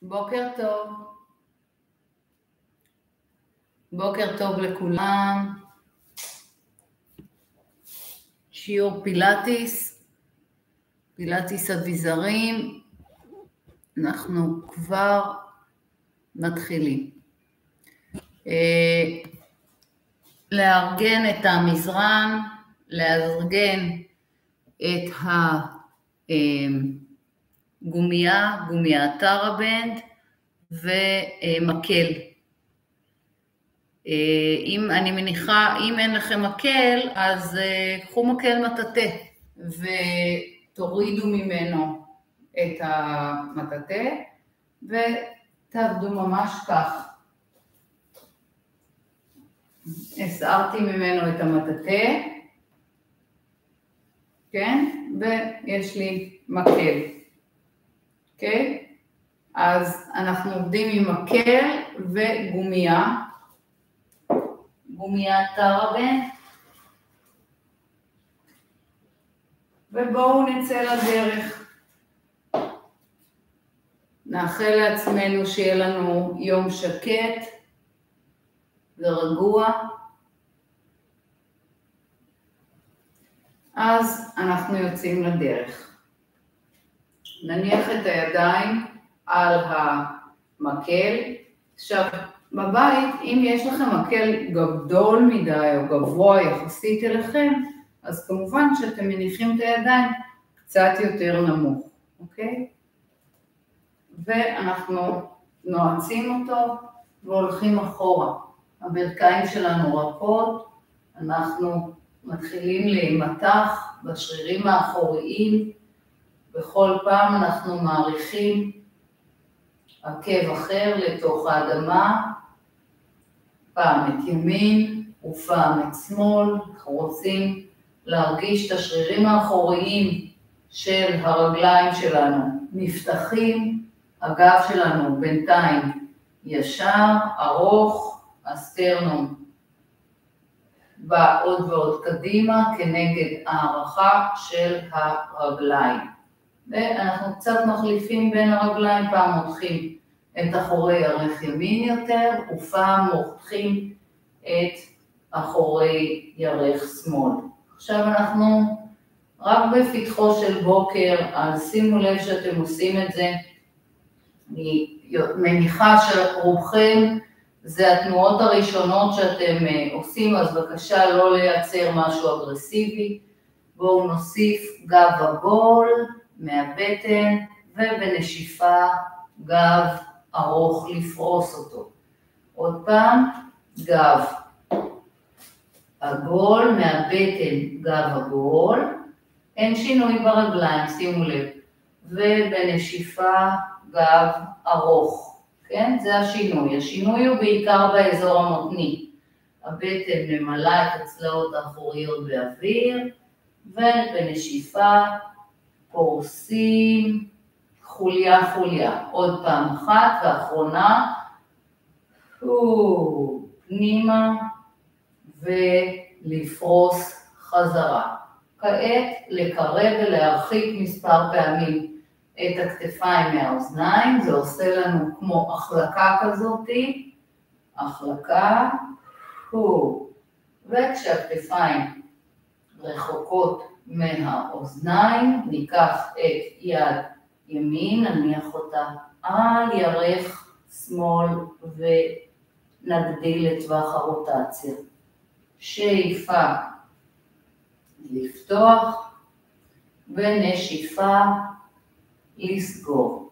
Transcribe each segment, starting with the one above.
בוקר טוב. בוקר טוב לכולם. שיעור פילאטיס, פילאטיס אביזרים. אנחנו כבר מתחילים. לארגן את המזרן, לארגן את גומיית טראבנד ומקל. אני מניחה, אם אין לכם מקל, אז קחו מקל מטאטא ותורידו ממנו את המטאטא ותעבדו ממש כך. הסערתי ממנו את המטאטא, כן? ויש לי מקל, אוקיי? אז אנחנו עובדים עם מקל וגומייה, גומיית טראבנד, ובואו נצא לדרך. נאחל לעצמנו שיהיה לנו יום שקט ורגוע. אז אנחנו יוצאים לדרך. נניח את הידיים על המקל. עכשיו, בבית, אם יש לכם מקל גדול מדי או גבוה יחסית אליכם, אז כמובן שאתם מניחים את הידיים קצת יותר נמוך, אוקיי? ואנחנו נועצים אותו והולכים אחורה. הברכיים שלנו רכות, אנחנו מתחילים להימתח בשרירים האחוריים, בכל פעם אנחנו מעריכים עקב אחר לתוך האדמה, פעם את ימין ופעם את שמאל. אנחנו רוצים להרגיש את השרירים האחוריים של הרגליים שלנו נפתחים, הגב שלנו בינתיים ישר, ארוך, הסטרנום בא עוד ועוד קדימה כנגד הערכה של הרגליים. ואנחנו קצת מחליפים בין הרגליים, פעם מותחים את אחורי ירך ימין יותר, ופעם מותחים את אחורי ירך שמאל. עכשיו אנחנו רק בפתחו של בוקר, אז שימו לב שאתם עושים את זה. אני מניחה שרובכם זה התנועות הראשונות שאתם עושים, אז בבקשה לא לייצר משהו אגרסיבי. בואו נוסיף גב עגול מהבטן, ובנשיפה גב ארוך לפרוס אותו. עוד פעם, גב עגול מהבטן, גב עגול, אין שינוי ברגליים, שימו לב, ובנשיפה גב ארוך, כן? זה השינוי. השינוי הוא בעיקר באזור המותני. הבטן ממלאה את הצלעות האחוריות באוויר, ובנשיפה פורסים חוליה חוליה. עוד פעם אחת ואחרונה, פנימה ולפרוס חזרה. כעת לקרב ולהרחיק מספר פעמים את הכתפיים מהאוזניים. זה עושה לנו כמו החלקה כזאת, החלקה, וכשהכתפיים רחוקות מהאוזניים, ניקח את יד ימין, נניח אותה על ירך שמאל ונגדיל את טווח הרוטציה. שאיפה לפתוח ונשיפה לסגור.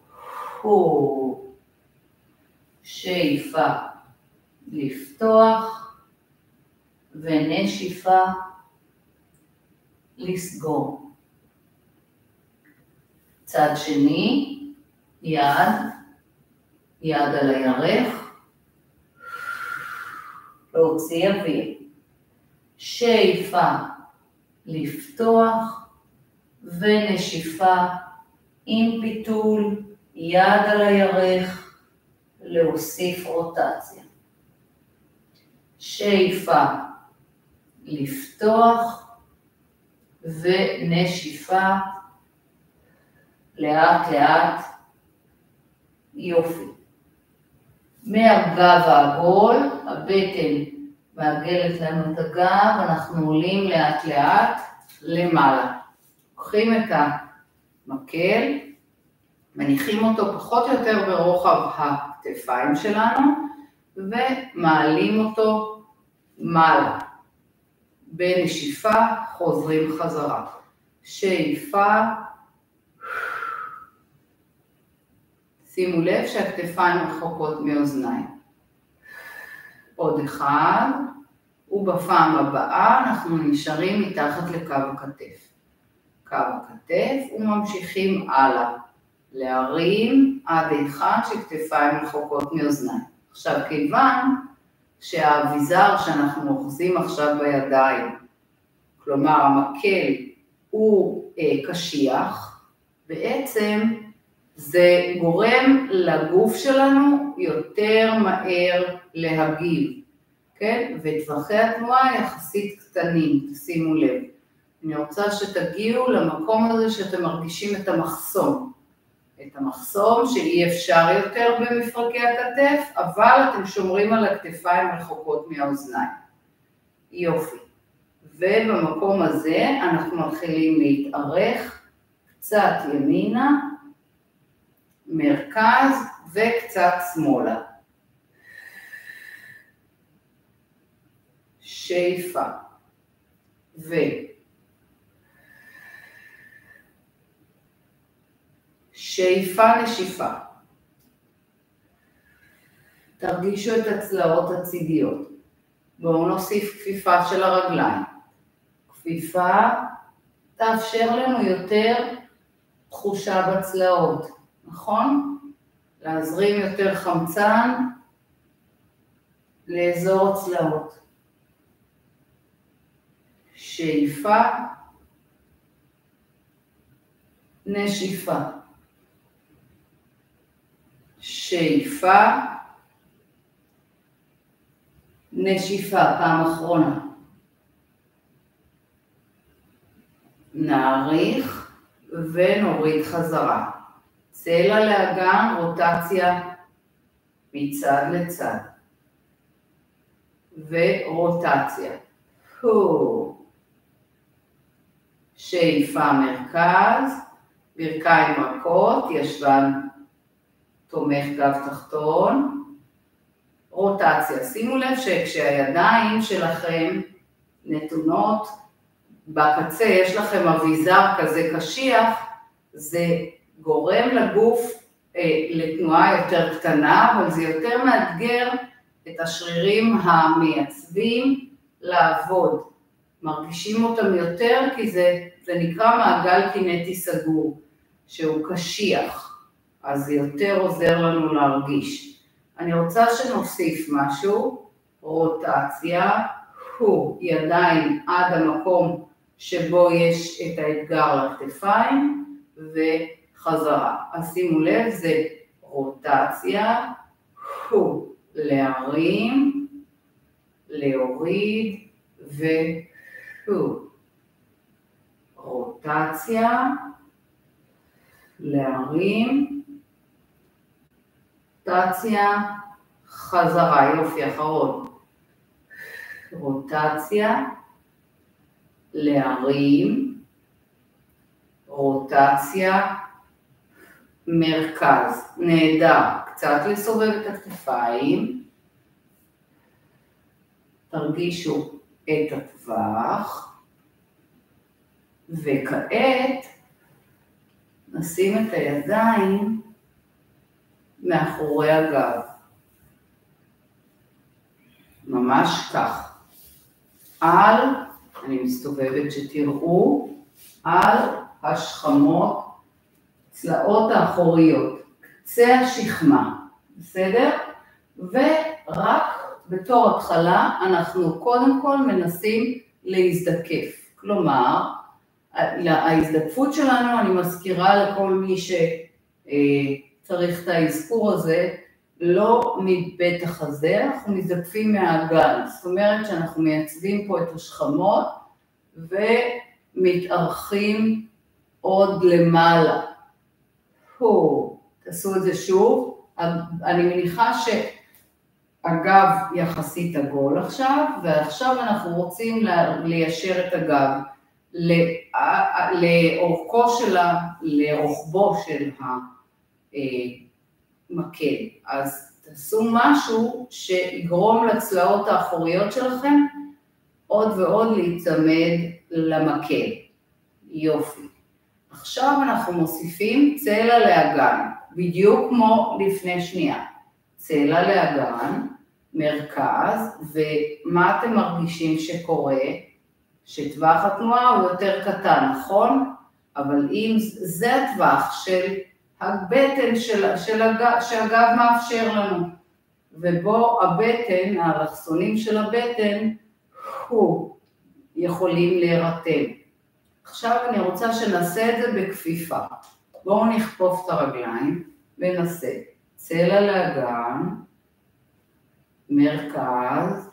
שאיפה לפתוח ונשיפה לסגור. צד שני, יד על הירך, להוציא אוויר. שאיפה לפתוח ונשיפה עם פיתול, יד על הירך, להוסיף רוטציה. שאיפה לפתוח ונשיפה לאט לאט יופי. מהגב העגול, הבטן מעגלת לנו את הגב, אנחנו עולים לאט לאט למעלה. לוקחים את המקל, מניחים אותו פחות או יותר ברוחב הכתפיים שלנו, ומעלים אותו מעלה. בנשיפה חוזרים חזרה. שאיפה, שימו לב שהכתפיים רחוקות מאוזניים. עוד אחד, ובפעם הבאה אנחנו נשארים מתחת לקו הכתף. קו הכתף וממשיכים הלאה. להרים עד היכן שכתפיים רחוקות מאוזניים. עכשיו כיוון שהאביזר שאנחנו אוחזים עכשיו בידיים, כלומר המקל הוא קשיח, בעצם זה גורם לגוף שלנו יותר מהר להגיב, כן? וטווחי התנועה יחסית קטנים, תשימו לב. אני רוצה שתגיעו למקום הזה שאתם מרגישים את המחסום. את המחסום שאי אפשר יותר במפרקי הכתף, אבל אתם שומרים על הכתפיים רחוקות מהאוזניים. יופי. ובמקום הזה אנחנו מתחילים להתארך קצת ימינה, מרכז וקצת שמאלה. שאיפה. שאיפה נשיפה. תרגישו את הצלעות הצידיות. בואו נוסיף כפיפה של הרגליים. כפיפה תאפשר לנו יותר תחושה בצלעות, נכון? להזרים יותר חמצן לאזור הצלעות. שאיפה, נשיפה. שאיפה, נשיפה, פעם אחרונה. נעריך ונוריד חזרה. צלע לאגן, רוטציה מצד לצד. ורוטציה. שאיפה מרכז, ברכיים רכות, ישבן תומך גב תחתון, רוטציה. שימו לב שכשהידיים שלכם נתונות בקצה, יש לכם אביזר כזה קשיח, זה גורם לגוף לתנועה יותר קטנה, אבל זה יותר מאתגר את השרירים המייצבים לעבוד. מרגישים אותם יותר כי זה נקרא מעגל קינטי סגור, שהוא קשיח. אז זה יותר עוזר לנו להרגיש. אני רוצה שנוסיף משהו, רוטציה, ידיים עד המקום שבו יש את האתגר לכתפיים, וחזרה. אז שימו לב, זה רוטציה, להרים, להוריד, רוטציה, להרים, רוטציה, חזרה, יופי, אחרון. רוטציה, להרים, רוטציה, מרכז. נהדר, קצת לסובב את הכתפיים. תרגישו את הטווח. וכעת נשים את הידיים מאחורי הגב. ממש כך. אני מסתובבת שתראו, על השכמות, צלעות האחוריות, קצה השכמה, בסדר? ורק בתור התחלה אנחנו קודם כל מנסים להזדקף. כלומר, ההזדקפות שלנו, אני מזכירה לכל מי שצריך את האזכור הזה, לא מבית החזה, אנחנו מזדקפים מהאגן. זאת אומרת שאנחנו מייצבים פה את השכמות ומתארחים עוד למעלה. תעשו את זה שוב, אני מניחה שהגב יחסית עגול עכשיו, ועכשיו אנחנו רוצים ליישר את הגב לרוחבו של המקל. אז תעשו משהו שיגרום לצלעות האחוריות שלכם עוד ועוד להיצמד למקל. יופי. עכשיו אנחנו מוסיפים צלע לאגן, בדיוק כמו לפני שנייה. צלע לאגן, מרכז, ומה אתם מרגישים שקורה? שטווח התנועה הוא יותר קטן, נכון? אבל אם זה הטווח של הבטן שהגב מאפשר לנו, ובו הבטן, האלכסונים של הבטן, יכולים להירתם. עכשיו אני רוצה שנעשה את זה בכפיפה. בואו נכפוף את הרגליים ונעשה צלע לאגן, מרכז,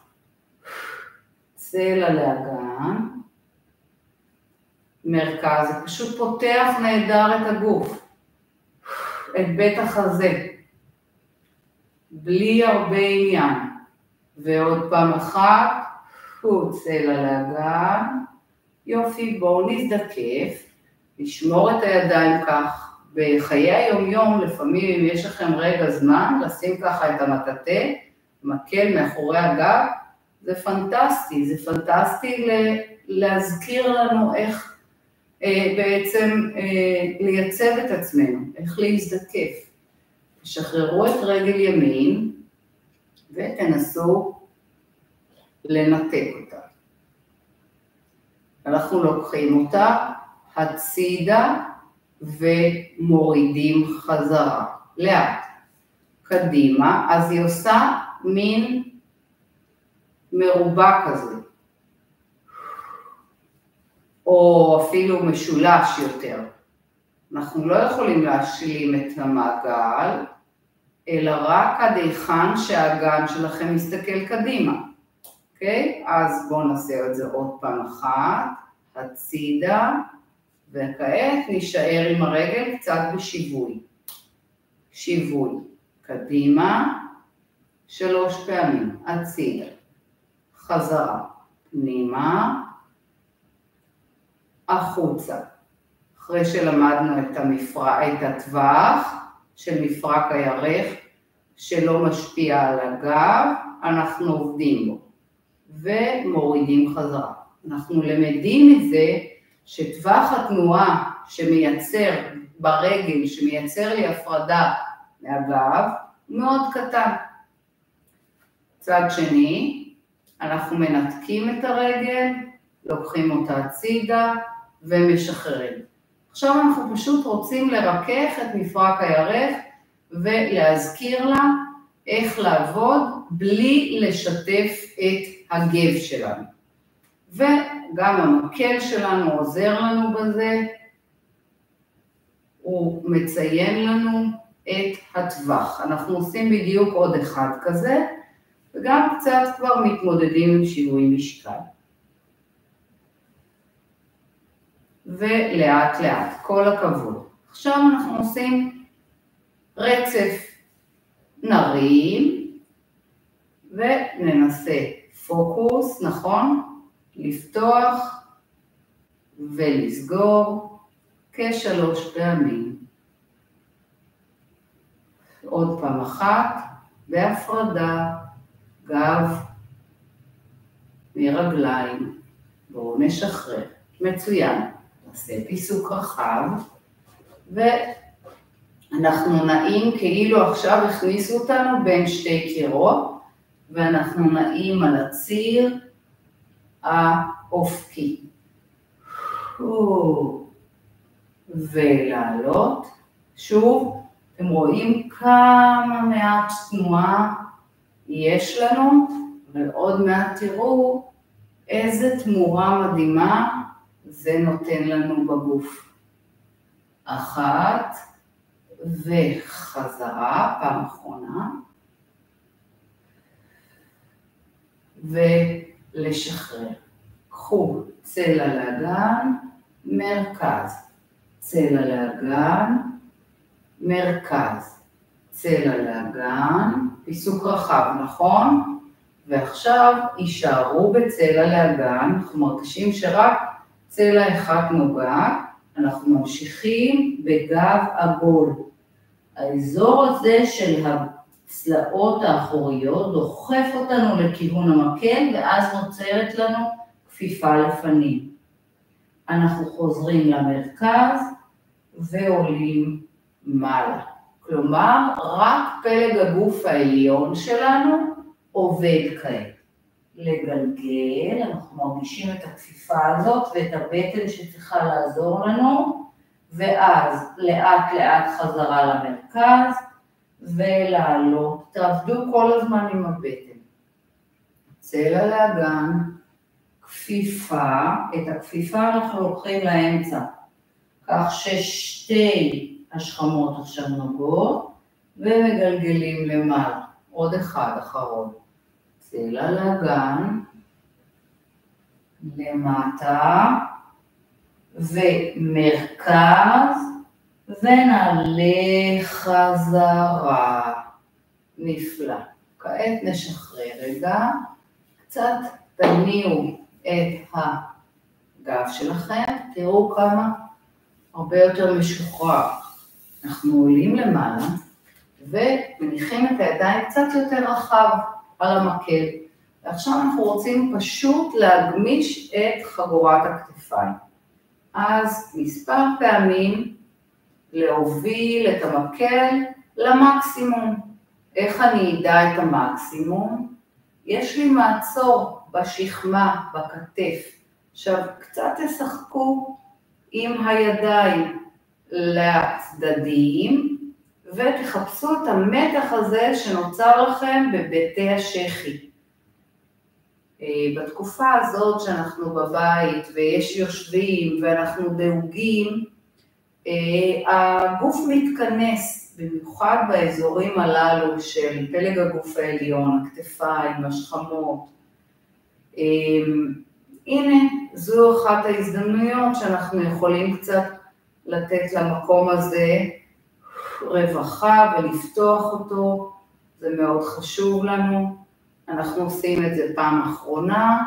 צלע לאגן, מרכז. זה פשוט פותח נהדר את הגוף, את בית החזה, בלי הרבה עניין. ועוד פעם אחת, צלע לאגן, יופי, בואו נזדקף, לשמור את הידיים כך. בחיי היום-יום, לפעמים אם יש לכם רגע זמן, לשים ככה את המטאטה, מקל מאחורי הגב, זה פנטסטי, זה פנטסטי להזכיר לנו איך בעצם לייצב את עצמנו, איך להזדקף. תשחררו את רגל ימין ותנסו לנתק אותה. אנחנו לוקחים אותה הצידה ומורידים חזרה, לאט, קדימה, אז היא עושה מין מרובע כזה, או אפילו משולש יותר. אנחנו לא יכולים להשלים את המעגל, אלא רק עד היכן שהאגן שלכם מסתכל קדימה. אוקיי? אז בואו נעשה את זה עוד פעם אחת, הצידה, וכעת נשאר עם הרגל קצת בשיווי. שיווי, קדימה, 3 פעמים, הצידה, חזרה, פנימה, החוצה. אחרי שלמדנו את הטווח של מפרק הירך, שלא משפיע על הגב, אנחנו עובדים בו. ומורידים חזרה. אנחנו למדים את זה שטווח התנועה שמייצר ברגל, שמייצר לי הפרדה מהגב, מאוד קטן. צד שני, אנחנו מנתקים את הרגל, לוקחים אותה הצידה ומשחררים. עכשיו אנחנו פשוט רוצים לרכך את מפרק הירך ולהזכיר לה איך לעבוד בלי לשתף את הגב שלנו. וגם המקל שלנו עוזר לנו בזה, הוא מציין לנו את הטווח. אנחנו עושים בדיוק עוד אחד כזה, וגם קצת כבר מתמודדים עם שיווי משקל. ולאט לאט, כל הכבוד. עכשיו אנחנו עושים רצף, נרים וננסה פוקוס, נכון? לפתוח ולסגור כ3 פעמים. עוד פעם אחת, בהפרדה, גב מרגליים. בואו נשחרר. מצוין. נעשה פיסוק רחב, ואנחנו נעים כאילו עכשיו הכניסו אותנו בין 2 קירות, ואנחנו נעים על הציר האופקי. ולעלות. שוב, אתם רואים כמה מעט תנועה יש לנו, אבל עוד מעט תראו איזה תמורה מדהימה זה נותן לנו בגוף. 1 וחזרה, פעם אחרונה, ולשחרר. קחו צלע לאגן, מרכז, צלע לאגן, מרכז, צלע לאגן, פיסוק רחב, נכון? ועכשיו יישארו בצלע לאגן, אנחנו מרגישים שרק צלע אחת נוגעת, אנחנו ממשיכים בגב עגול. האזור הזה של הצלעות האחוריות דוחף אותנו לכיוון המקל, ואז נוצרת לנו כפיפה לפנים. אנחנו חוזרים למרכז ועולים מעלה. כלומר, רק פלג הגוף העליון שלנו עובד כעת. לגלגל, אנחנו מרגישים את הכפיפה הזאת ואת הבטן שצריכה לעזור לנו, ואז לאט לאט חזרה למרכז ולעלות. תעבדו כל הזמן עם הבטן. צלע לאגן, כפיפה, את הכפיפה אנחנו לוקחים לאמצע, כך ששתי השכמות עכשיו נוגעות, ומגלגלים למעלה. עוד אחד אחרון. צלע לאגן, למטה, ומרכז, ונעלה חזרה. נפלא. כעת נשחרר רגע, קצת תניעו את הגב שלכם, תראו כמה הרבה יותר משוחרר. אנחנו עולים למעלה, ומניחים את הידיים קצת יותר רחב על המקל. ועכשיו אנחנו רוצים פשוט להגמיש את חגורת הכתפיים. אז מספר פעמים להוביל את המקל למקסימום. איך אני אדע את המקסימום? יש לי מעצור בשכמה, בכתף. עכשיו קצת תשחקו עם הידיים לצדדים, ותחפשו את המתח הזה שנוצר לכם בבתי השכי. בתקופה הזאת שאנחנו בבית ויש יושבים ואנחנו דאוגים, הגוף מתכנס, במיוחד באזורים הללו של פלג הגוף העליון, הכתפיים, השכמות. הנה, זו אחת ההזדמנויות שאנחנו יכולים קצת לתת למקום הזה רווחה ולפתוח אותו, זה מאוד חשוב לנו. אנחנו עושים את זה פעם אחרונה,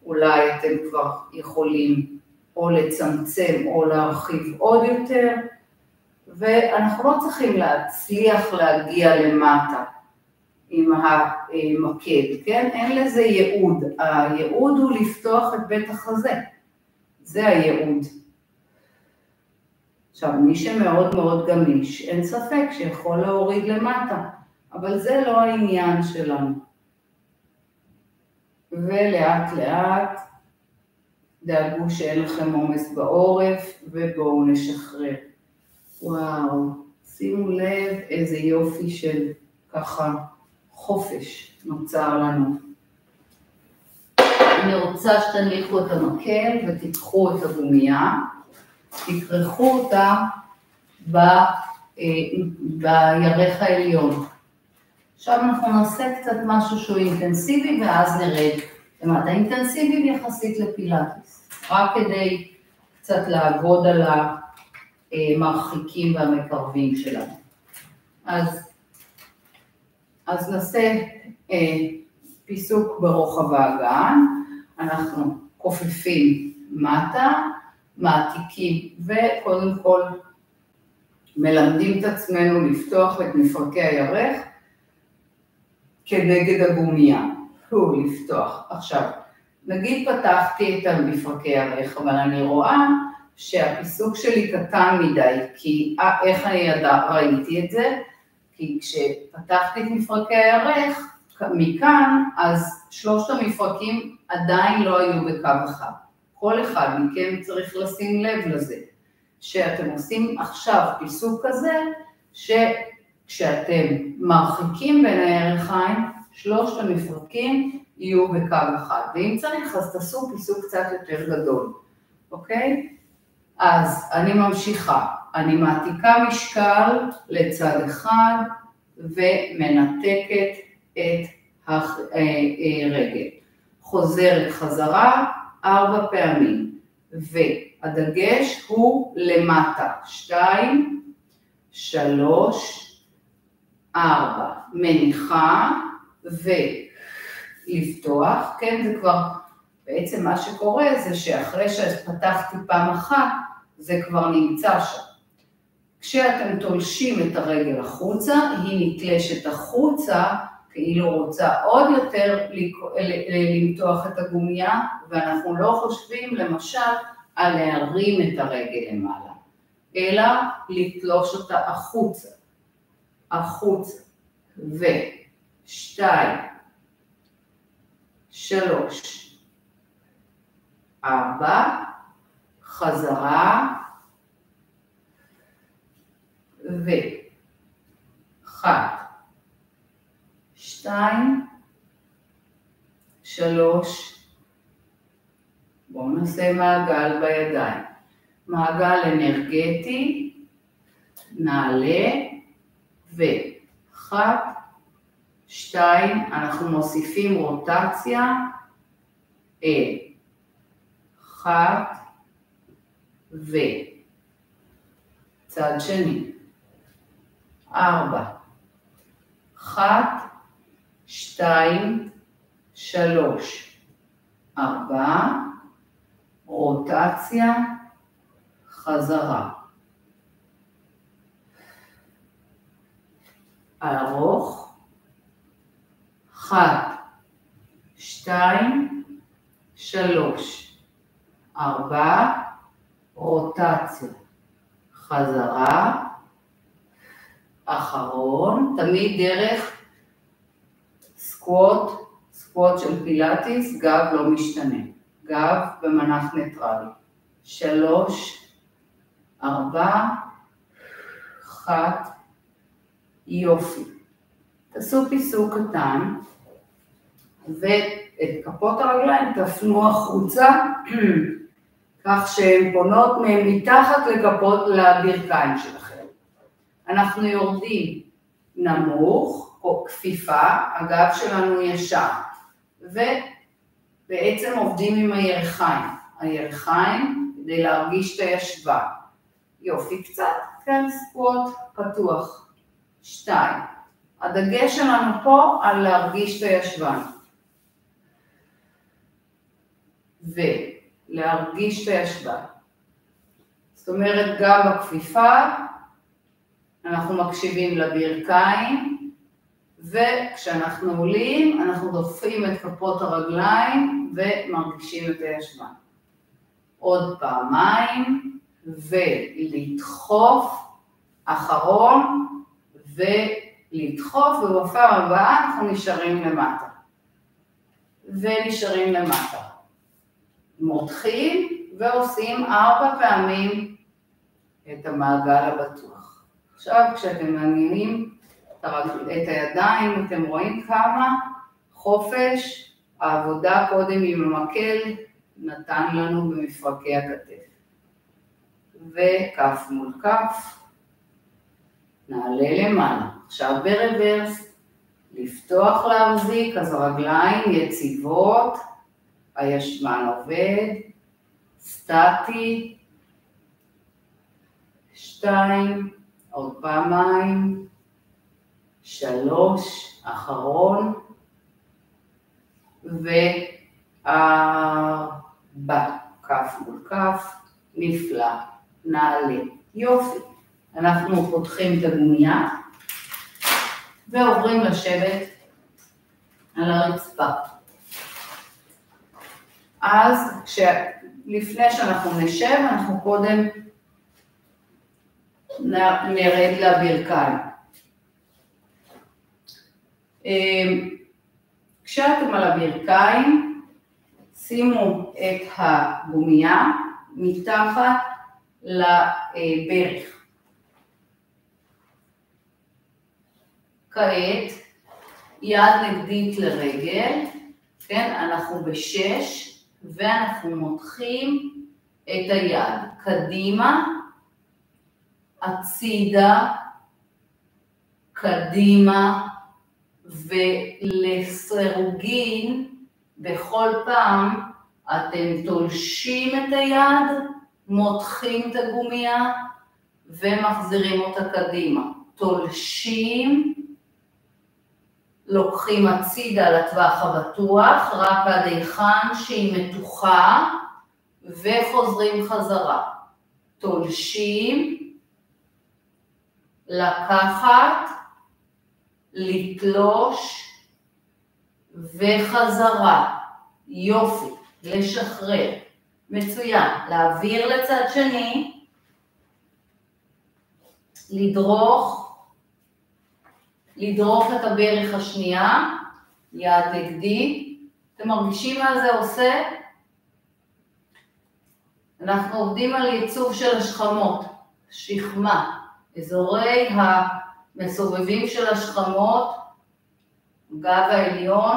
אולי אתם כבר יכולים או לצמצם או להרחיב עוד יותר, ואנחנו לא צריכים להצליח להגיע למטה עם המקד, כן? אין לזה ייעוד, הייעוד הוא לפתוח את בית החזה, זה הייעוד. עכשיו, מי שמאוד מאוד גמיש, אין ספק שיכול להוריד למטה, אבל זה לא העניין שלנו. ולאט לאט דאגו שאין לכם עומס בעורף, ובואו נשחרר. וואו, שימו לב איזה יופי של ככה חופש נוצר לנו. אני רוצה שתניחו את המקל ותיקחו את הגומייה, תקרחו אותה בירך העליון. עכשיו אנחנו נעשה קצת משהו שהוא אינטנסיבי ואז נרד. למטה אינטנסיבי יחסית לפילאטיס, רק כדי קצת לעבוד על המרחיקים והמקרבים שלנו. אז נעשה פיסוק ברוחב האגן, אנחנו כופפים מטה, מעתיקים וקודם כל מלמדים את עצמנו לפתוח את מפרקי הירך כנגד הגומייה, הוא לפתוח. עכשיו, נגיד פתחתי את מפרקי הירך, אבל אני רואה שהפיסוק שלי קטן מדי, כי איך אני ראיתי את זה? כי כשפתחתי את מפרקי הירך מכאן, אז שלושת המפרקים עדיין לא היו בקו אחד. כל אחד מכם צריך לשים לב לזה, שאתם עושים עכשיו פיסוק כזה, שכשאתם מרחיקים בין הירכיים, שלושת המפרקים יהיו בקו אחד, ואם צריך אז תעשו פיסוק קצת יותר גדול, אוקיי? אז אני ממשיכה, אני מעתיקה משקל לצד אחד, ומנתקת את הרגל. חוזרת חזרה 4 פעמים, והדגש הוא למטה, 2, 3, 4, מניחה ולפתוח, כן, זה כבר, בעצם מה שקורה זה שאחרי שפתחתי פעם אחת, זה כבר נמצא שם. כשאתם תולשים את הרגל החוצה, היא נתלשת החוצה, כאילו רוצה עוד יותר למתוח את הגומיה, ואנחנו לא חושבים למשל על להרים את הרגל למעלה, אלא לתלוש אותה החוצה, החוצה, 2, 3, 4, חזרה, 1, 2, 3, בואו נעשה מעגל בידיים, מעגל אנרגטי, נעלה, 1, 2, אנחנו מוסיפים רוטציה, 1, צד שני, 4, 1, 2, 3, 4, רוטציה, חזרה. ארוך, 1, 2, 3, 4, רוטציה, חזרה, אחרון, תמיד דרך סקווט של פילאטיס, גב לא משתנה, גב במנח ניטרלי, 3, 4, 1, יופי. תעשו פיסוק קטן, ואת כפות הרגליים תפנו החוצה, כך שהן פונות מתחת לכפות לברכיים שלכם. אנחנו יורדים נמוך, או כפיפה, הגב שלנו ישר, ובעצם עובדים עם הירכיים. הירכיים כדי להרגיש את הישבן. יופי, קצת, כן, סקווט פתוח. 2. הדגש שלנו פה על להרגיש את הישבן. ולהרגיש את הישבן. זאת אומרת, גם בכפיפה, אנחנו מקשיבים לברכיים, וכשאנחנו עולים, אנחנו דופקים את כפות הרגליים ומרגישים את הישבן. עוד פעמיים, ולדחוף, אחרון, ולדחוף, ובפעם הבאה אנחנו נשארים למטה. ונשארים למטה. מותחים ועושים 4 פעמים את המעגל הבטוח. עכשיו כשאתם מעניינים את הידיים, אתם רואים כמה חופש העבודה קודם עם המקל נתן לנו במפרקי הכתף. וכף מול כף, נעלה למעלה. עכשיו ברוורס, לפתוח להחזיק, אז הרגליים יציבות, הישבן עובד, סטטי, 2, עוד פעמיים, 3, אחרון, 4, כף מול כף, נפלא, נעלה, יופי. אנחנו פותחים את הגומיה ועוברים לשבת על הרצפה. אז לפני שאנחנו נשב, אנחנו קודם נרד לברכיים. כשאתם על הברכיים, שימו את הגומיה מתחת לברך. כעת, יד נגדית לרגל, כן, אנחנו ב6, ואנחנו מותחים את היד קדימה, הצידה, קדימה, ולסירוגין, בכל פעם אתם תולשים את היד, מותחים את הגומיה, ומחזירים אותה קדימה. תולשים לוקחים הצידה לטווח הבטוח, רק עד היכן שהיא מתוחה, וחוזרים חזרה. תולשים, לקחת, לתלוש, וחזרה. יופי, לשחרר. מצוין. להעביר לצד שני, לדרוך את הברך השנייה, יד נגדי. אתם מרגישים מה זה עושה? אנחנו עובדים על ייצוב של השכמות, שכמה, אזורי המסובבים של השכמות, גב העליון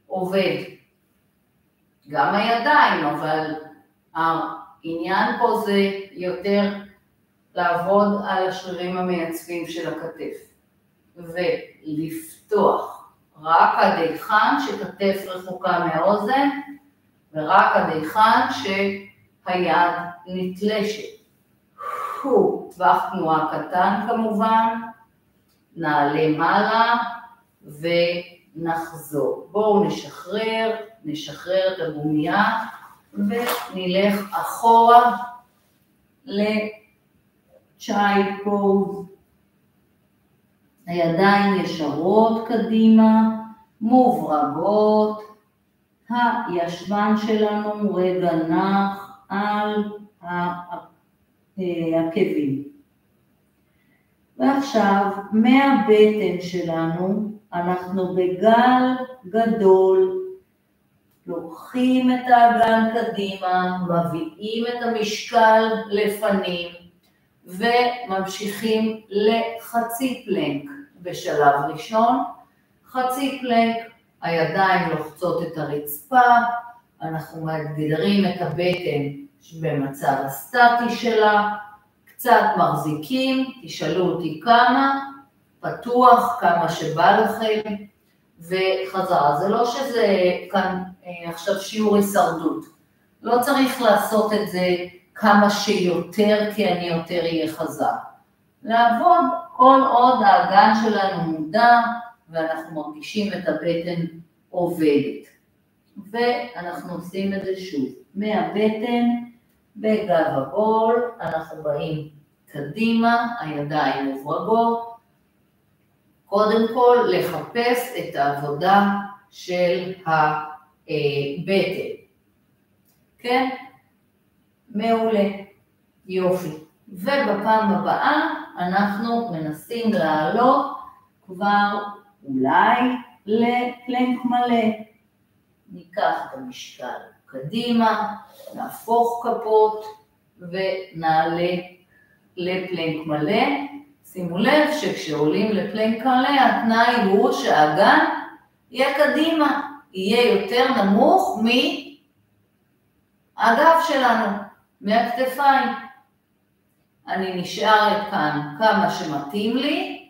עובד. גם הידיים, אבל העניין פה זה יותר לעבוד על השרירים המייצבים של הכתף. ולפתוח רק עד היכן שכתף רחוקה מהאוזן, ורק עד היכן שהיד נתלשת. טווח תנועה קטן כמובן, נעלה מעלה ונחזור. בואו נשחרר את הגומייה ונלך אחורה לצ'יילד פוז. הידיים ישרות קדימה, מוברגות, הישבן שלנו רגע נח על העקבים. ועכשיו מהבטן שלנו אנחנו בגל גדול, לוקחים את האגן קדימה, מביאים את המשקל לפנים וממשיכים לחצי פלנק בשלב ראשון. חצי פלנק, הידיים לוחצות את הרצפה, אנחנו מגדירים את הבטן במצב הסטטי שלה, קצת מחזיקים, תשאלו אותי כמה, פתוח כמה שבא לכם, וחזרה. זה לא שזה כאן עכשיו שיעור הישרדות, לא צריך לעשות את זה כמה שיותר כי אני יותר אהיה חזק. לעבוד כל עוד האגן שלנו מודע ואנחנו מרגישים את הבטן עובדת. ואנחנו עושים את זה שוב. מהבטן בגב העול אנחנו באים קדימה, הידיים מוברגות. קודם כל לחפש את העבודה של הבטן. כן? מעולה. יופי. ובפעם הבאה אנחנו מנסים לעלות כבר אולי לפלנק מלא. ניקח את המשקל קדימה, נהפוך כפות ונעלה לפלנק מלא. שימו לב שכשעולים לפלנק מלא התנאי הוא שהאגן יהיה קדימה, יהיה יותר נמוך מהגב שלנו, מהכתפיים. אני נשארת כאן כמה שמתאים לי,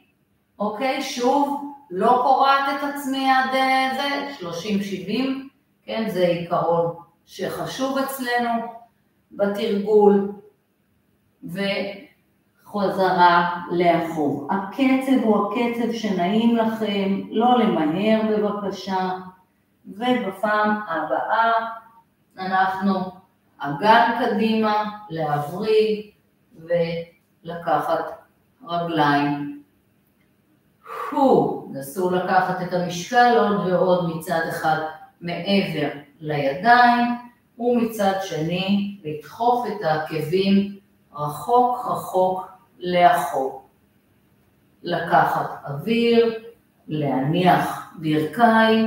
אוקיי? שוב, לא קוראת את עצמי עד זה, 30-70, כן? זה עיקרון שחשוב אצלנו בתרגול, וחזרה לאחור. הקצב הוא הקצב שנעים לכם, לא למהר בבקשה, ובפעם הבאה אנחנו אגן קדימה, להבריא ולקחת רגליים. נסו לקחת את המשקל עוד ועוד מצד אחד מעבר לידיים, ומצד שני לדחוף את העקבים רחוק רחוק לאחור. לקחת אוויר, להניח ברכיים,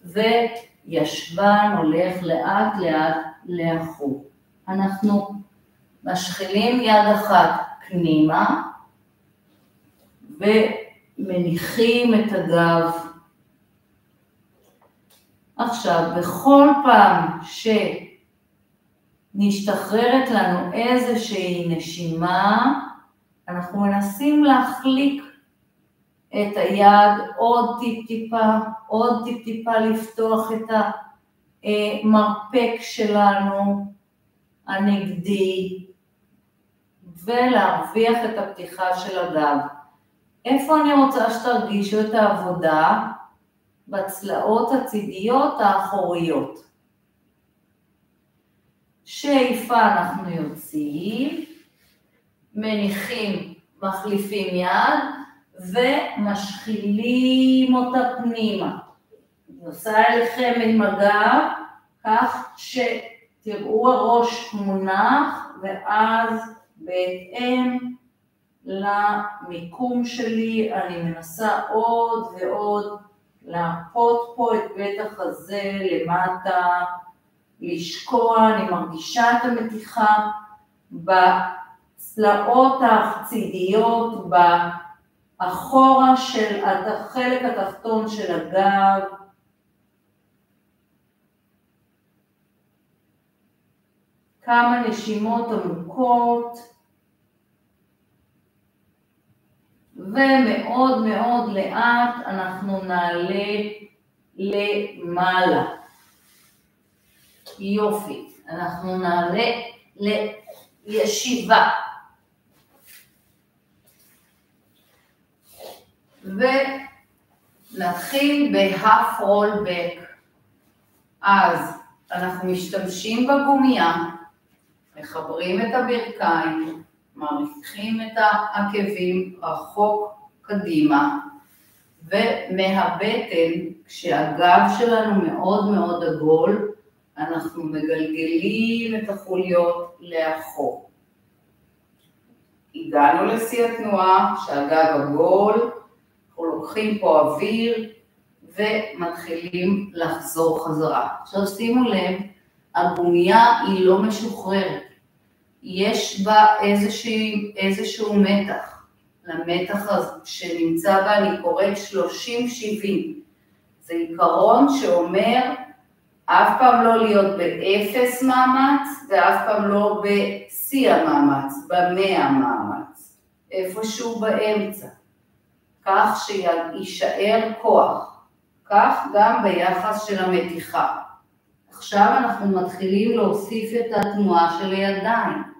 וישבן הולך לאט לאט לאחור. אנחנו משחילים יד אחת פנימה, ומניחים את הגב. עכשיו, בכל פעם שנשתחררת לנו איזושהי נשימה, אנחנו מנסים להחליק את היד עוד טיפ-טיפה לפתוח את המרפק שלנו הנגדי, ולהרוויח את הפתיחה של הגב. איפה אני רוצה שתרגישו את העבודה? בצלעות הצידיות האחוריות. שאיפה אנחנו יוצאים, מניחים, מחליפים יד ומשחילים אותה פנימה. אני עושה אליכם עם הגב, כך שתראו הראש מונח, ואז בהתאם למיקום שלי אני מנסה עוד ועוד להפות פה את בית החזה למטה, לשקוע, אני מרגישה את המתיחה בצלעות הצידיות, באחורה של החלק התחתון של הגב. כמה נשימות עמוקות, ומאוד מאוד לאט אנחנו נעלה למעלה. יופי, אנחנו נעלה לישיבה. ונתחיל ב-half roll back. אז אנחנו משתמשים בגומיה, מחברים את הברכיים, מריחים את העקבים רחוק קדימה, ומהבטן, כשהגב שלנו מאוד מאוד עגול, אנחנו מגלגלים את החוליות לאחור. הגענו לשיא התנועה, שהגב עגול, אנחנו לוקחים פה אוויר, ומתחילים לחזור חזרה. עכשיו שימו לב, הגומיה היא לא משוחררת. יש בה איזשהו מתח. למתח שנמצא בה אני קוראת 30-70. זה עיקרון שאומר אף פעם לא להיות באפס מאמץ, ואף פעם לא בשיא המאמץ, ב100 המאמץ. איפשהו באמצע. כך שישאר כוח. כך גם ביחס של המתיחה. עכשיו אנחנו מתחילים להוסיף את התנועה של הידיים.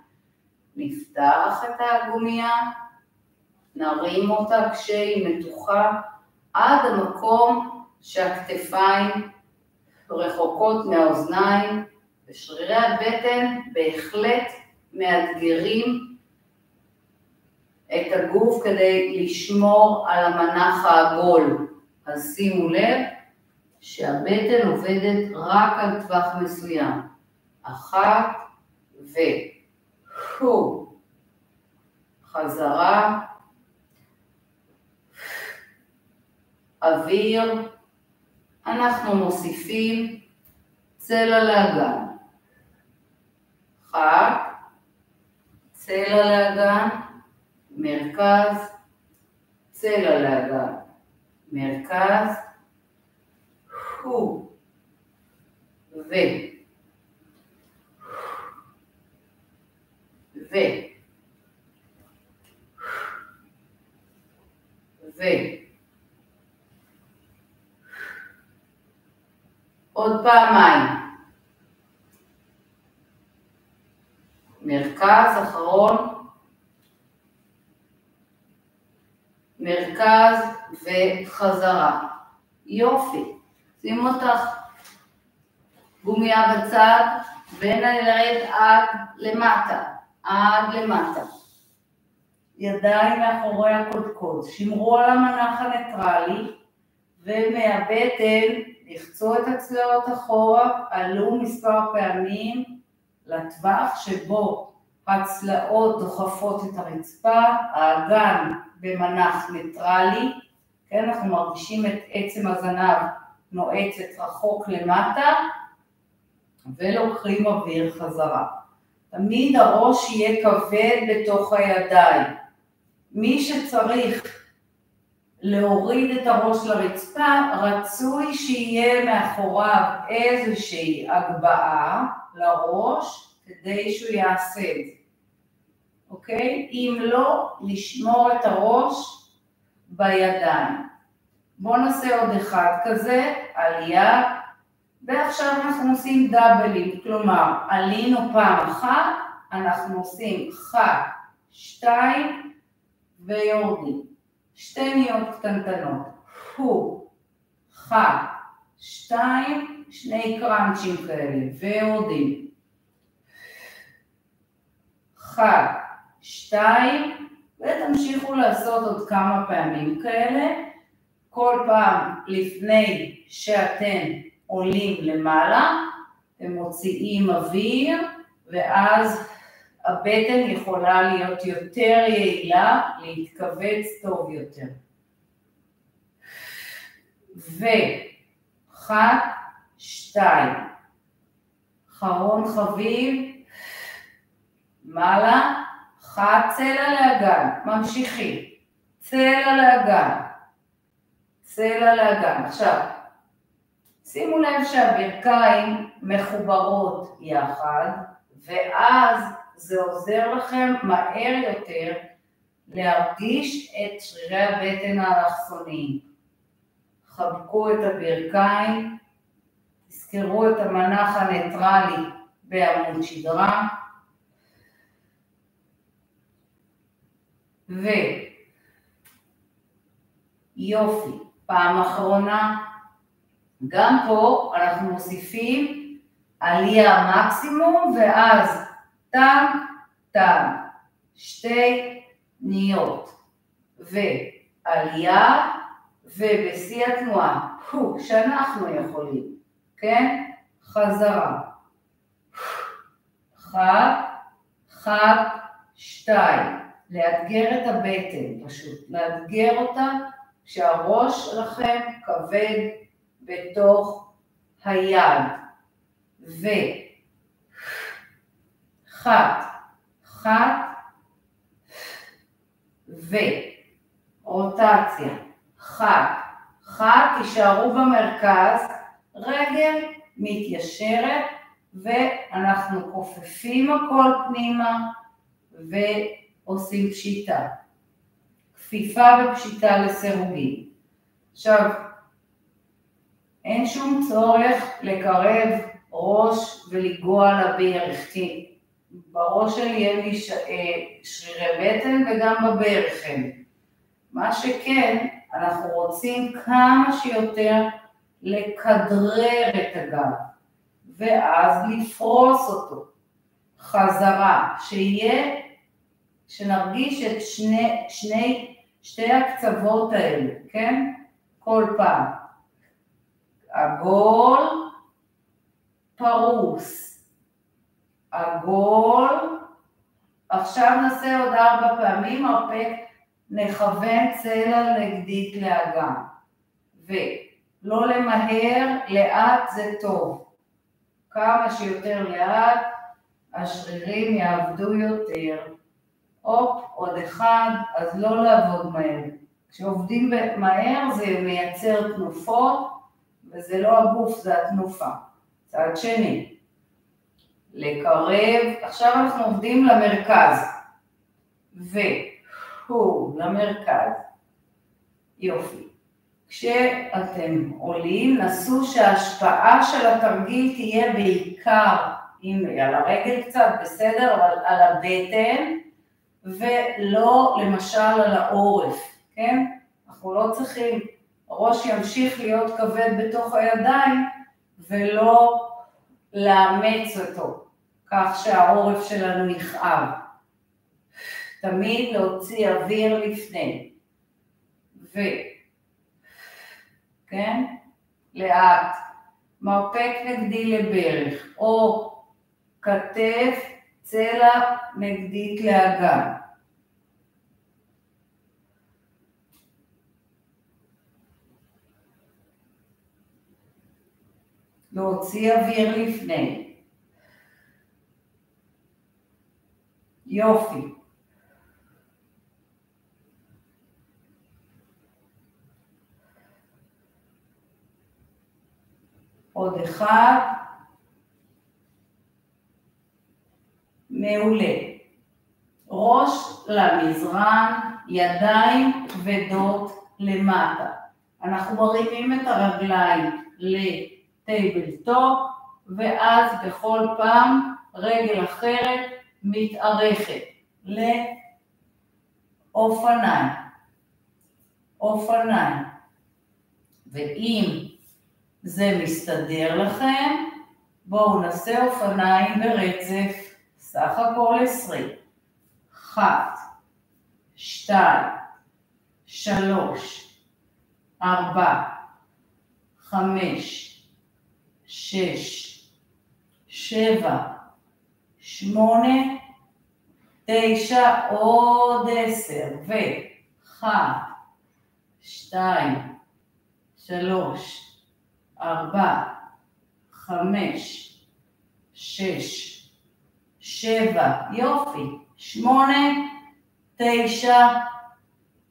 נפתח את הגומיה, נרים אותה כשהיא מתוחה, עד המקום שהכתפיים רחוקות מהאוזניים, ושרירי הבטן בהחלט מאתגרים את הגוף כדי לשמור על המנח העגול. אז שימו לב, שהבטן עובדת רק על טווח מסוים. אחת חזרה, אוויר, אנחנו מוסיפים צלע לאגן. אחת, צלע לאגן, מרכז, צלע לאגן, מרכז, ו עוד פעמיים. מרכז אחרון, מרכז וחזרה. יופי. שימו אותך גומיה בצד ונרד עד למטה, עד למטה. ידיים מאחורי הקודקוד, שמרו על המנח הניטרלי, ומהבטן לחצו את הצלעות אחורה, עלו מספר פעמים לטווח שבו הצלעות דוחפות את הרצפה, האגן במנח ניטרלי, כן, אנחנו מרגישים את עצם הזנב נועצת רחוק למטה, ולוקחים אוויר חזרה. תמיד הראש יהיה כבד בתוך הידיים. מי שצריך להוריד את הראש לרצפה, רצוי שיהיה מאחוריו איזושהי הגבהה לראש, כדי שהוא יעשה את זה. אוקיי? אם לא, לשמור את הראש בידיים. בואו נעשה עוד אחד כזה, עלייה, ועכשיו אנחנו עושים דאבלים, כלומר, עלינו פעם אחת, אנחנו עושים 1, 2 ויורדים. 2 ניות קטנטנות. 1, 2, 2 קראנצ'ים כאלה, ויורדים. 1, 2, ותמשיכו לעשות עוד כמה פעמים כאלה, כל פעם לפני שאתם עולים למעלה, אתם מוציאים אוויר, ואז הבטן יכולה להיות יותר יעילה, להתכווץ טוב יותר. 1, 2, אחרון חביב, מעלה, 1, צלע לאגן, ממשיכים, צלע לאגן, צלע לאגן. עכשיו, שימו לב שהברכיים מחוברות יחד, ואז זה עוזר לכם מהר יותר להרגיש את שרירי הבטן האלכסוניים. חבקו את הברכיים, תזכרו את המנח הניטרלי בעמוד שדרה, ויופי, פעם אחרונה, גם פה אנחנו מוסיפים עלייה מקסימום, ואז טם, טם, 2 ניות, ועלייה, ובשיא התנועה, שאנחנו יכולים, כן? חזרה. 1, 2, לאתגר את הבטן, פשוט, לאתגר אותה, כשהראש שלכם כבד בתוך היד. 1, ורוטציה. 1, תישארו במרכז, רגל מתיישרת, ואנחנו כופפים הכל פנימה, ועושים פשיטה. כפיפה ופשיטה לסירוגים. עכשיו, אין שום צורך לקרב ראש ולגוע לברך, כי בראש שלי אין לי שרירי בטן וגם בברך אין. מה שכן, אנחנו רוצים כמה שיותר לכדרר את הגב, ואז לפרוס אותו. חזרה, שנרגיש את שתי הקצוות האלה, כן? כל פעם. עגול, פרוס. עגול. עכשיו נעשה עוד 4 פעמים, מרפק, נכוון צלע נגדית לאגן. ולא למהר, לאט זה טוב. כמה שיותר לאט, השרירים יעבדו יותר. עוד 1, אז לא לעבוד מהר. כשעובדים מהר זה מייצר תנופות, וזה לא הגוף, זה התנופה. צד שני. לקרב, עכשיו אנחנו עובדים למרכז. למרכז. יופי. כשאתם עולים, נסו שההשפעה של התרגיל תהיה בעיקר, על הרגל קצת בסדר, אבל על הבטן, ולא למשל על העורף, כן? אנחנו לא צריכים, הראש ימשיך להיות כבד בתוך הידיים, ולא לאמץ אותו, כך שהעורף שלנו יכאב. תמיד להוציא אוויר לפני. כן? לאט. מרפק נגדי לברך, או כתף, צלע נגדית לאגן. להוציא אוויר לפני. יופי. עוד 1. מעולה. ראש למזרן, ידיים כבדות למטה. אנחנו מרימים את הרגליים לטייבל טופ, ואז בכל פעם רגל אחרת מתארכת לאופניים. אופניים. ואם זה מסתדר לכם, בואו נעשה אופניים ברצף, סך הכל 20. 1, 2, 3, 4, 5, 6, 7, 8, 9, עוד 10, ו1, 2, 3, 4, 5, 6, 7, יופי, 8, 9,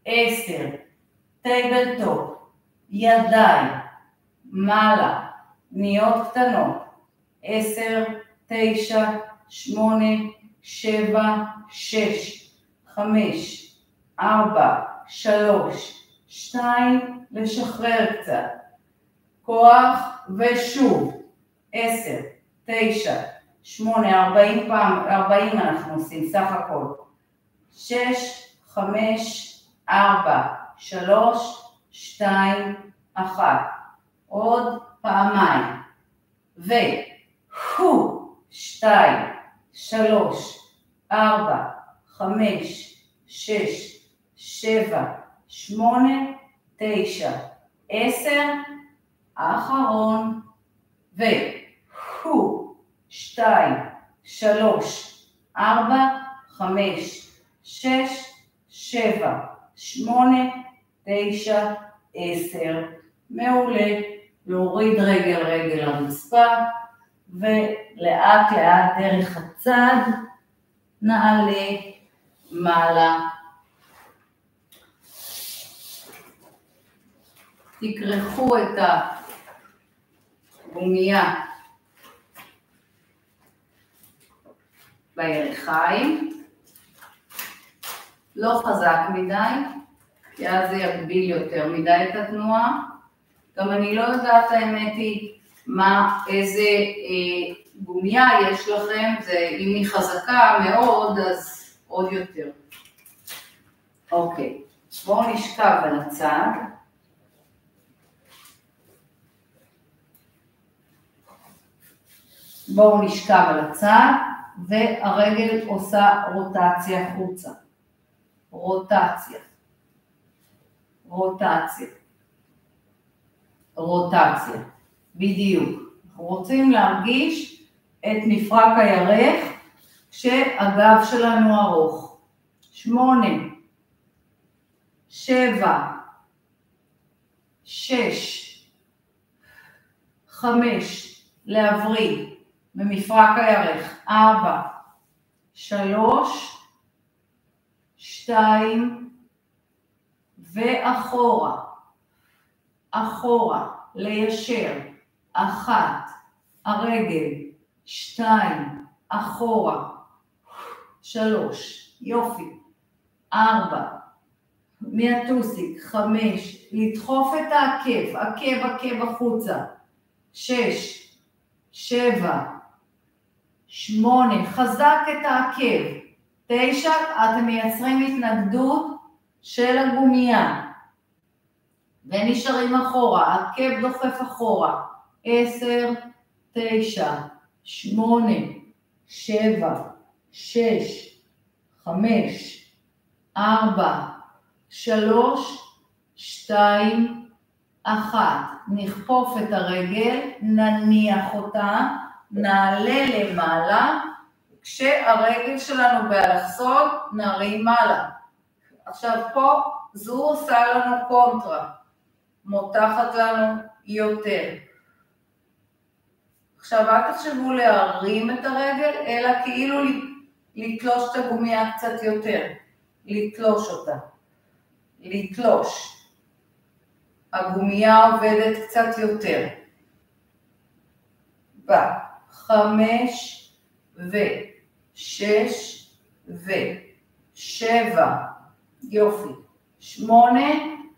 10, טייבל טופ, ידיים, מעלה, פניות קטנות, 10, 9, 8, 7, 6, 5, 4, 3, 2, לשחרר קצת, כוח ושוב, 10, 9, 8, 40 פעם, 40 אנחנו עושים סך הכל, 6, 5, 4, 3, 2, 1, עוד פעמיים, ו-הו, 2, 3, 4, 5, 6, 7, 8, 9, 10, האחרון, ו-הו, 2, 3, 4, 5, 6, 7, 8, 9, 10, מעולה, להוריד רגל לרצפה, ולאט לאט דרך הצד, נעלה מעלה. תקרחו את הגומייה בירכיים, לא חזק מדי, כי אז זה יגביל יותר מדי את התנועה. גם אני לא יודעת האמת היא איזה גומייה יש לכם, אם היא חזקה מאוד אז עוד יותר. אוקיי, בואו נשכב על הצד. בואו נשכב על הצד, והרגל עושה רוטציה חוצה. רוטציה. רוטציה. רוטציה. בדיוק. אנחנו רוצים להרגיש את מפרק הירך כשהגב שלנו ארוך. 8, 7, 6, 5, להבריא במפרק הירך. 4, 3, 2, ואחורה. אחורה, ליישר. 1, הרגל. 2, אחורה. 3, יופי. 4, מהטוסיק. 5, לדחוף את העקב, עקב החוצה. 6, 7, 8, חזק את העקב. 9, אתם מייצרים התנגדות של הגומייה. ונשארים אחורה, העקב דוחף אחורה. 10, 9, 8, 7, 6, 5, 4, 3, 2, 1. נכפוף את הרגל, נניח אותה, נעלה למעלה, כשהרגל שלנו באלכסון נרים מעלה. עכשיו פה זו עושה לנו קונטרה, מותחת לנו יותר. עכשיו אל תחשבו להרים את הרגל, אלא כאילו לתלוש את הגומייה קצת יותר. לתלוש אותה. לתלוש. הגומייה עובדת קצת יותר. 5 ו6 ו7, יופי. 8,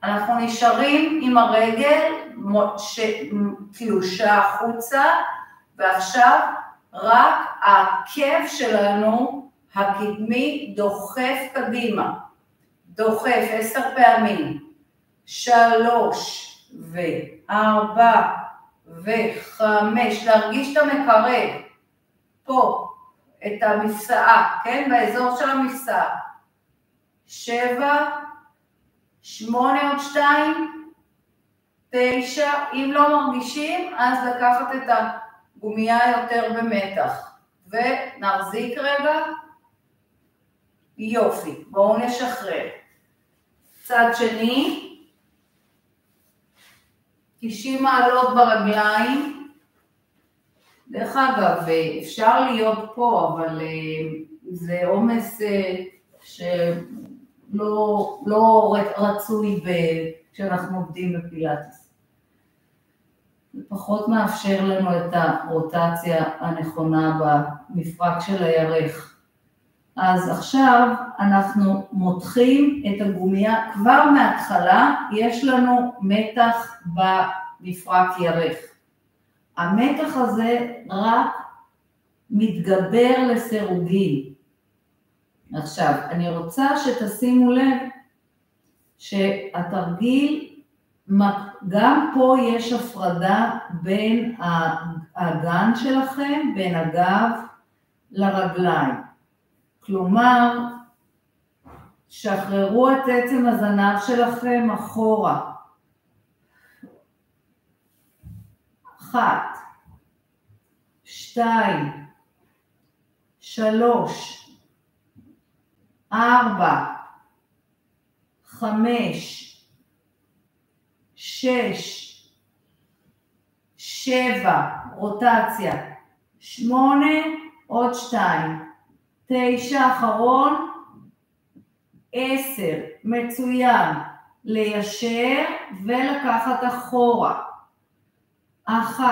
אנחנו נשארים עם הרגל תלושה החוצה, ועכשיו רק העקב שלנו הקדמי דוחף קדימה. דוחף 10 פעמים. 3, ו4 ו5, להרגיש את המקרב, פה, את המפסעה, כן? באזור של המפסעה. 7, 8 עוד 2, 9, אם לא מרגישים, אז לקחת את הגומייה יותר במתח. ונרזיק רגע. יופי, בואו נשחרר. צד שני. 90 מעלות ברגליים. דרך אגב, אפשר להיות פה, אבל זה עומס שלא רצוי כשאנחנו עובדים בפילאטיס. זה פחות מאפשר לנו את הרוטציה הנכונה במפרק של הירך. אז עכשיו אנחנו מותחים את הגומייה, כבר מההתחלה יש לנו מתח במפרק ירך. המתח הזה רק מתגבר לסירוגין. עכשיו, אני רוצה שתשימו לב שהתרגיל, גם פה יש הפרדה בין האגן שלכם, בין הגב לרגליים. כלומר, שחררו את עצם הזנב שלכם אחורה. 1, 2, 3, 4, 5, 6, 7, רוטציה, 8, עוד 2, 9 אחרון, 10, מצוין, ליישר ולקחת אחורה. 1,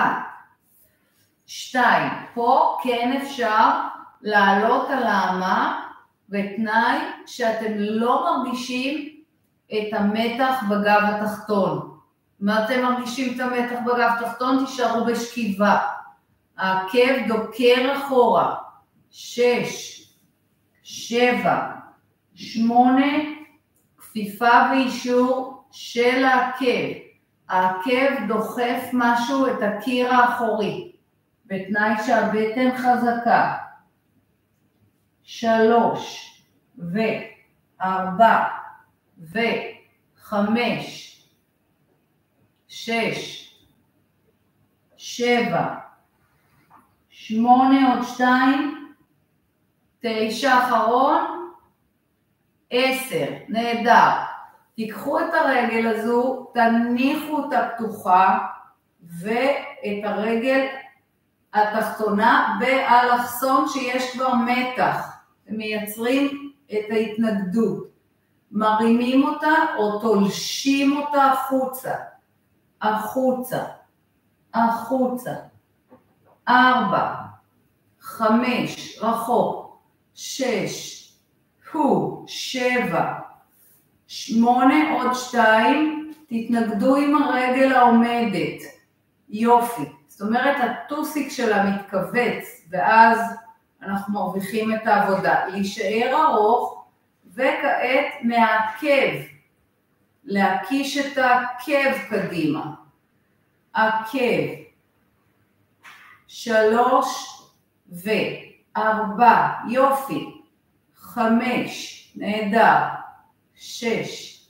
2, פה כן אפשר לעלות על האמה, בתנאי שאתם לא מרגישים את המתח בגב התחתון. אם אתם מרגישים את המתח בגב התחתון, תישארו בשכיבה. העקב דוקר אחורה. 6, 7, 8, כפיפה ואישור של העקב. העקב דוחף משהו את הקיר האחורי, בתנאי שהבטן חזקה. 3, 4, 5, 6, 7, 8 עוד 2, 9 אחרון, 10, נהדר. תיקחו את הרגל הזו, תניחו אותה פתוחה, ואת הרגל התחתונה באלכסון שיש כבר מתח. הם מייצרים את ההתנגדות. מרימים אותה או תולשים אותה החוצה. החוצה. החוצה. 4, 5, רחוק. 6, 7, 8 עוד 2, תתנגדו עם הרגל העומדת. יופי. זאת אומרת, הטוסיק שלה מתכווץ, ואז אנחנו מרוויחים את העבודה. להישאר ארוך, וכעת מהעקב, להקיש את העקב קדימה. עקב. 3 ו4, יופי. 5, נהדר. 6,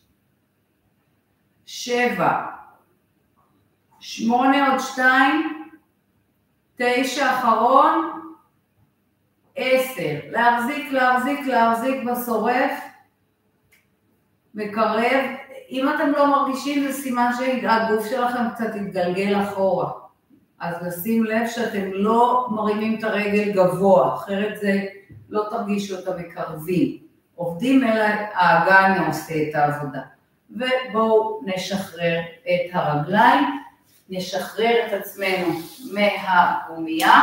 7, 8 עוד 2, 9 אחרון, 10. להחזיק בשורף, מקרב. אם אתם לא מרגישים, זה סימן שהגוף שלכם קצת יתגלגל אחורה. אז לשים לב שאתם לא מרימים את הרגל גבוה, אחרת זה לא תרגישו את המקרבים. עובדים אלא האגן עושה את העבודה. ובואו נשחרר את הרגליים, נשחרר את עצמנו מהגומייה,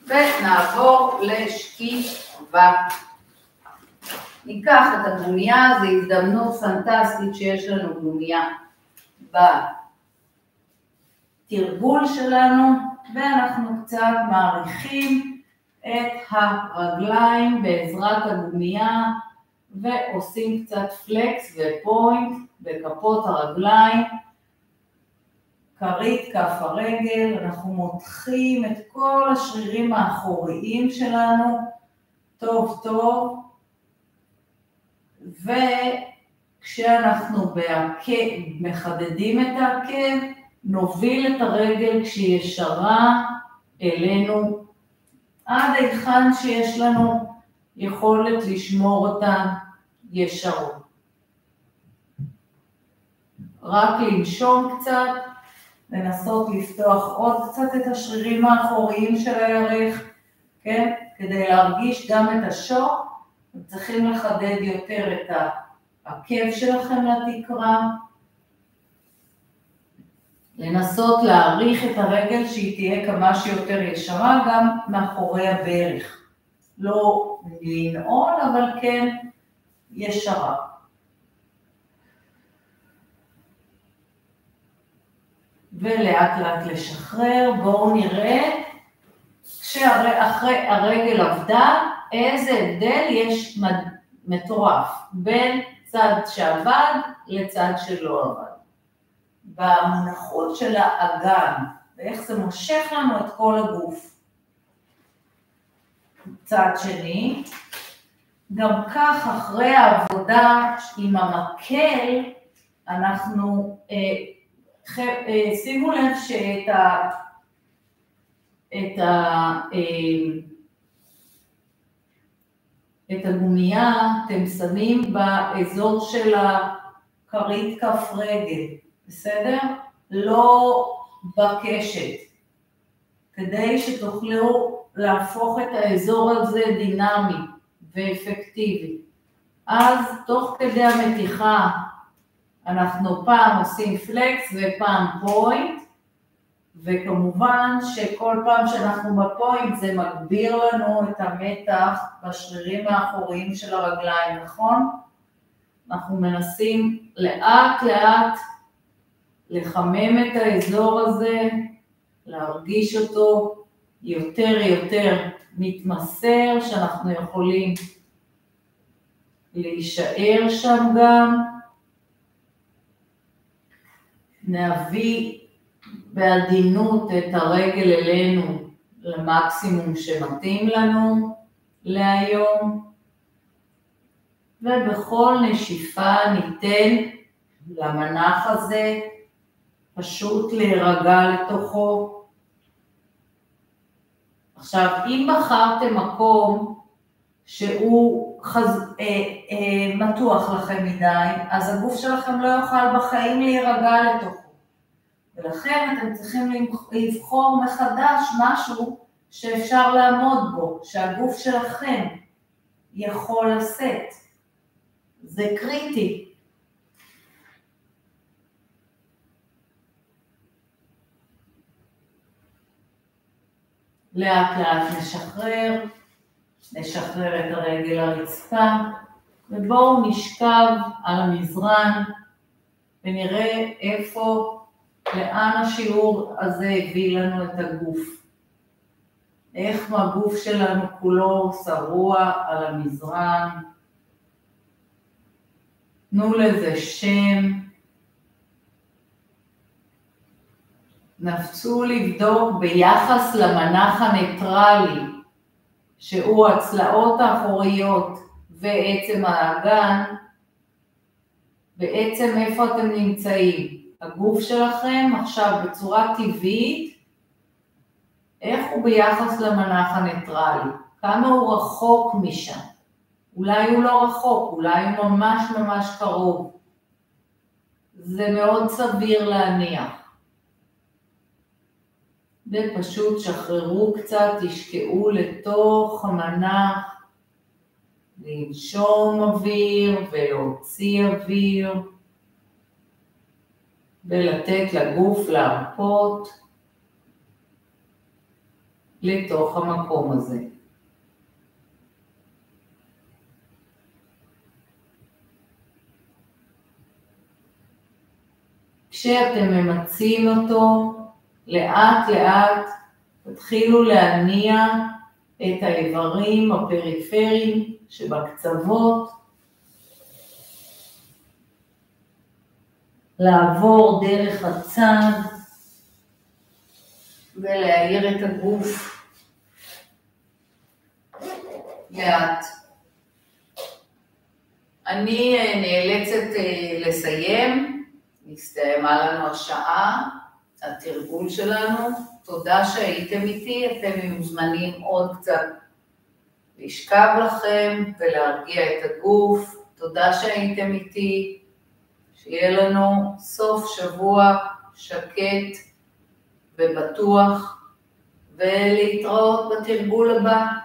ונעבור לשכיבה. ניקח את הגומייה, זו הזדמנות פנטסטית שיש לנו גומייה בתרגול שלנו, ואנחנו קצת מעריכים את הרגליים בעזרת הגומייה, ועושים קצת פלקס ופוינט בכפות הרגליים, כרית כף הרגל, אנחנו מותחים את כל השרירים האחוריים שלנו, טוב טוב, וכשאנחנו מחדדים את העקב, נוביל את הרגל כשהיא ישרה אלינו, עד היכן שיש לנו יכולת לשמור אותה ישרות. רק לנשום קצת, לנסות לפתוח עוד קצת את השרירים האחוריים של הירך, כן? כדי להרגיש גם את השוק, אתם צריכים לחדד יותר את העקב שלכם לתקרה, לנסות להאריך את הרגל שהיא תהיה כמה שיותר ישרה גם מאחורי הברך. לא לנעול, אבל כן ישרה. ולאט לאט לשחרר. בואו נראה, כשאחרי הרגל עבדה, איזה הבדל יש מטורף בין צד שעבד לצד שלא עבד. במונחות של האגן, ואיך זה מושך לנו את כל הגוף. צד שני, גם כך אחרי העבודה עם המקל, אנחנו שימו לב את הגומייה אתם שמים באזור של הכרית כף רגל, בסדר? לא בקשת, כדי שתוכלו להפוך את האזור הזה דינמי ואפקטיבי. אז תוך כדי המתיחה אנחנו פעם עושים פלקס ופעם פוינט, וכמובן שכל פעם שאנחנו בפוינט זה מגביר לנו את המתח בשרירים האחוריים של הרגליים, נכון? אנחנו מנסים לאט לאט לחמם את האזור הזה, להרגיש אותו יותר מתמסר, שאנחנו יכולים להישאר שם גם. נביא בעדינות את הרגל אלינו למקסימום שמתאים לנו להיום, ובכל נשיפה ניתן למנח הזה פשוט להירגע לתוכו. עכשיו, אם בחרתם מקום שהוא מתוח לכם מדי, אז הגוף שלכם לא יוכל בחיים להירגע לתוכו. ולכן אתם צריכים לבחור מחדש משהו שאפשר לעמוד בו, שהגוף שלכם יכול לשאת. זה קריטי. לאט לאט נשחרר את הרגל הרצפה, ובואו נשכב על המזרן ונראה לאן השיעור הזה הביא לנו את הגוף. איך הגוף שלנו כולו שרוע על המזרן. תנו לזה שם. נפצו לבדוק ביחס למנח הניטרלי, שהוא הצלעות האחוריות ועצם האגן, בעצם איפה אתם נמצאים. הגוף שלכם עכשיו בצורה טבעית, איך הוא ביחס למנח הניטרלי, כמה הוא רחוק משם, אולי הוא לא רחוק, אולי הוא ממש קרוב, זה מאוד סביר להניח. ופשוט שחררו קצת, תשקעו לתוך המנח, לנשום אוויר ולהוציא אוויר, ולתת לגוף להרפות לתוך המקום הזה. כשאתם ממצים אותו, לאט לאט תתחילו להניע את האיברים הפריפריים שבקצוות, לעבור דרך הצד ולהאיר את הגוף לאט. אני נאלצת לסיים, הסתיימה לנו השעה, התרגול שלנו. תודה שהייתם איתי, אתם מוזמנים עוד קצת לשכב לכם ולהרגיע את הגוף. תודה שהייתם איתי, שיהיה לנו סוף שבוע שקט ובטוח, ולהתראות בתרגול הבא.